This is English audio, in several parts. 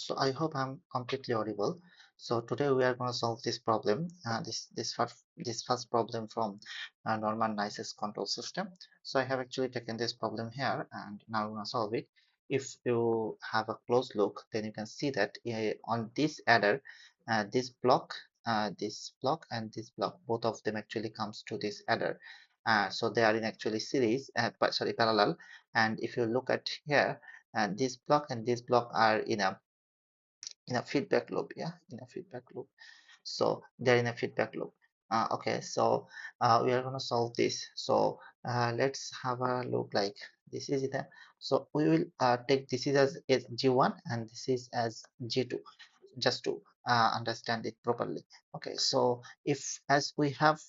So I hope I'm completely audible. So today we are going to solve this problem, this first problem from normal Nice's control system. So I have actually taken this problem here, and now we're going to solve it. If you have a close look, then you can see that on this adder, this block and this block, both of them actually comes to this adder. So they are in actually series, but sorry, parallel. And if you look at here, this block and this block are in a feedback loop, yeah, in a feedback loop. So they're in a feedback loop. Okay, so we are going to solve this. So let's have a look. Like, this is it. So we will take this is as g1 and this is as g2, just to understand it properly. Okay, so if as we have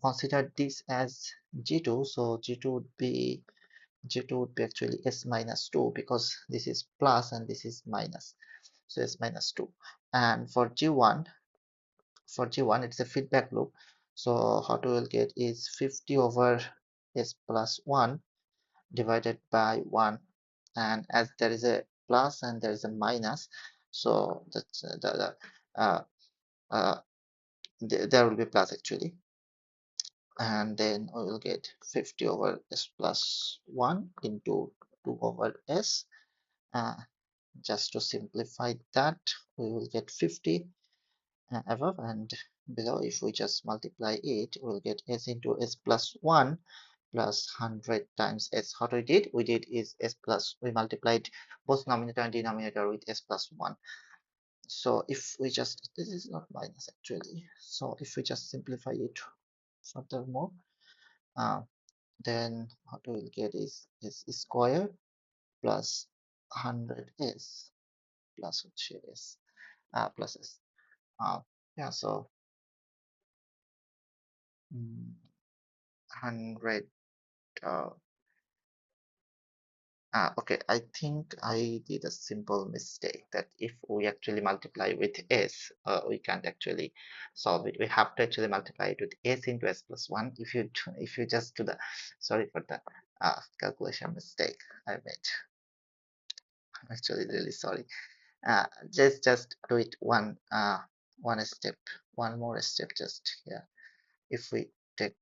considered this as g2, so g2 would be actually s minus 2, because this is plus and this is minus, so s minus 2. And for g1 it's a feedback loop, so how we will get is 50 over s plus 1 divided by 1. And as there is a plus and there is a minus, so that's uh, there will be plus actually, and then we will get 50 over s plus 1 into 2 over s. Just to simplify that, we will get 50 above and below. If we just multiply it, we'll get s into s plus 1 plus 100 times s. What we did is s plus, we multiplied both numerator and denominator with s plus 1. So if we just, this is not minus actually, so if we just simplify it furthermore, uh, then what we will get is s square plus 100s plus s plus s. Yeah, so 100. Okay, I think I did a simple mistake, that if we actually multiply with s, we can't actually solve it. We have to actually multiply it with s into s plus 1. If you just do the, sorry for the calculation mistake I made. I'm actually really sorry. Just do it one step, one more step just here. If we take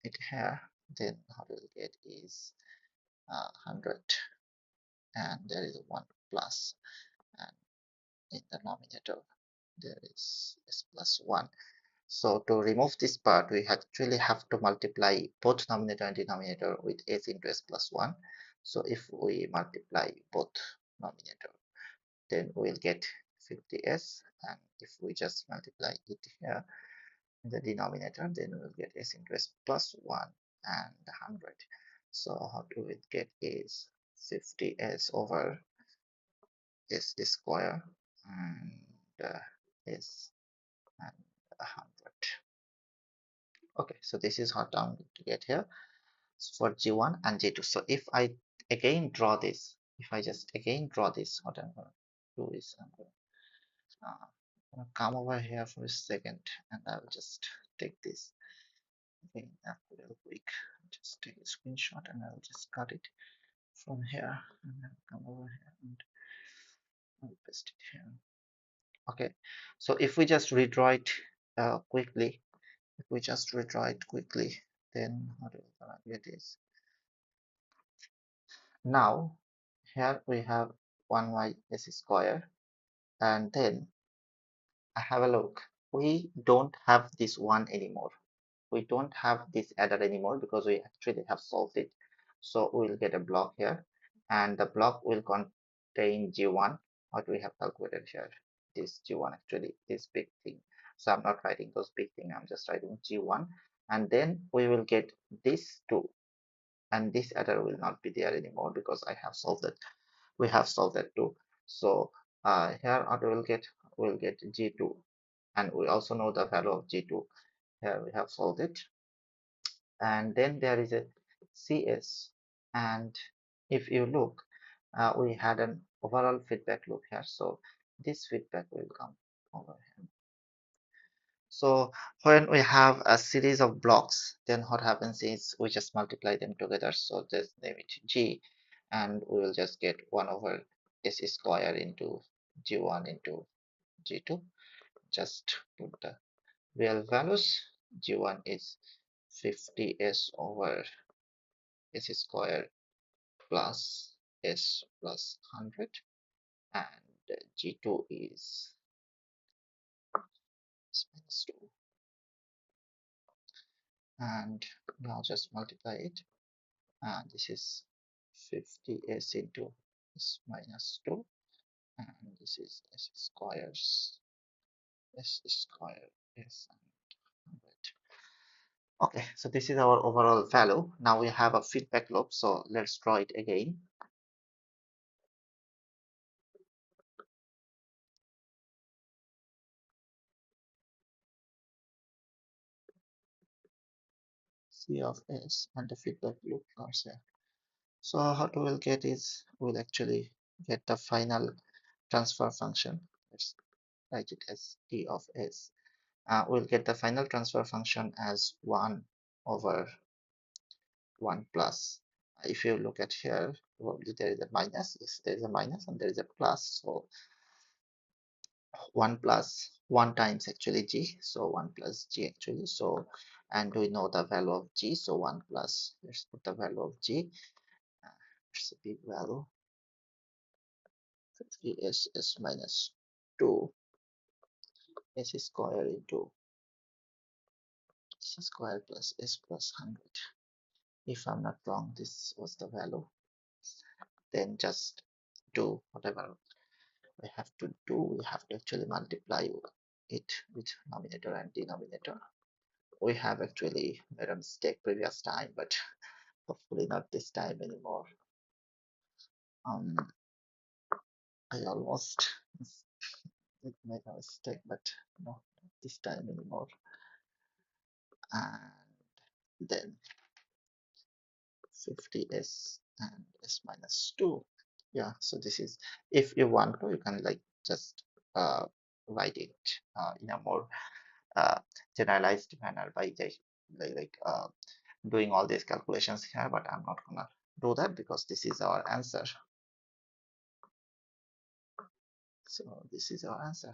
it here, then how we'll get is 100, and there is 1 plus, and in the denominator there is s plus 1. So to remove this part, we actually have to multiply both numerator and denominator with s into s plus 1. So if we multiply both numerator, then we'll get 50s, and if we just multiply it here in the denominator, then we'll get s into s plus 1 and 100. So how do we get is 50s over s square and s and 100. Okay, so this is what I'm going to get here for g1 and g2. So if I again draw this, if I just again draw this, what I'm going to do is I'm going to come over here for a second, and I'll just take this again real quick. Just take a screenshot and I'll just cut it from here, and then come over here and I'll paste it here. Okay, so if we just redraw it quickly, then what we're gonna get is, now here we have 1y s square, and then I have a look. We don't have this one anymore. We don't have this adder anymore because we actually have solved it. So we'll get a block here, and the block will contain g1, what we have calculated here. This g1, actually this big thing. So I'm not writing those big thing, I'm just writing g1, and then we will get this 2, and this adder will not be there anymore because I have solved it. We have solved that too. So here what we'll get g2, and we also know the value of g2. Here we have solved it, and then there is a cs, and if you look, we had an overall feedback loop here, so this feedback will come over here. So when we have a series of blocks, then what happens is we just multiply them together. So just name it g, and we will just get 1 over s square into g1 into g2. Just put the real values. G1 is 50s over s square plus s plus 100, and g2 is s minus 2. And now just multiply it, and this is 50s into s minus 2, and this is s squares s square s and 100. Okay, so this is our overall value. Now we have a feedback loop, so let's draw it again. C of s, and the feedback loop comes here. So how we will get is we'll actually get the final transfer function. Let's write it as t of s. We'll get the final transfer function as 1 over 1 plus. If you look at here, probably there is a minus. Yes, there is a minus and there is a plus. So 1 plus 1 times actually g. So 1 plus g actually. So, and we know the value of g. So 1 plus, let's put the value of g. It's a big value. 50s s minus 2 s square into s square plus s plus 100. If I'm not wrong, this was the value. Then just do whatever we have to do. We have to actually multiply it with numerator and denominator. We have actually made a mistake previous time, but hopefully not this time anymore. um I almost made a mistake, but no, not this time anymore. And then 50s and s minus 2. Yeah, so this is, if you want to, you can like just write it in a more generalized manner by just doing all these calculations here, but I'm not gonna do that because this is our answer. So this is our answer.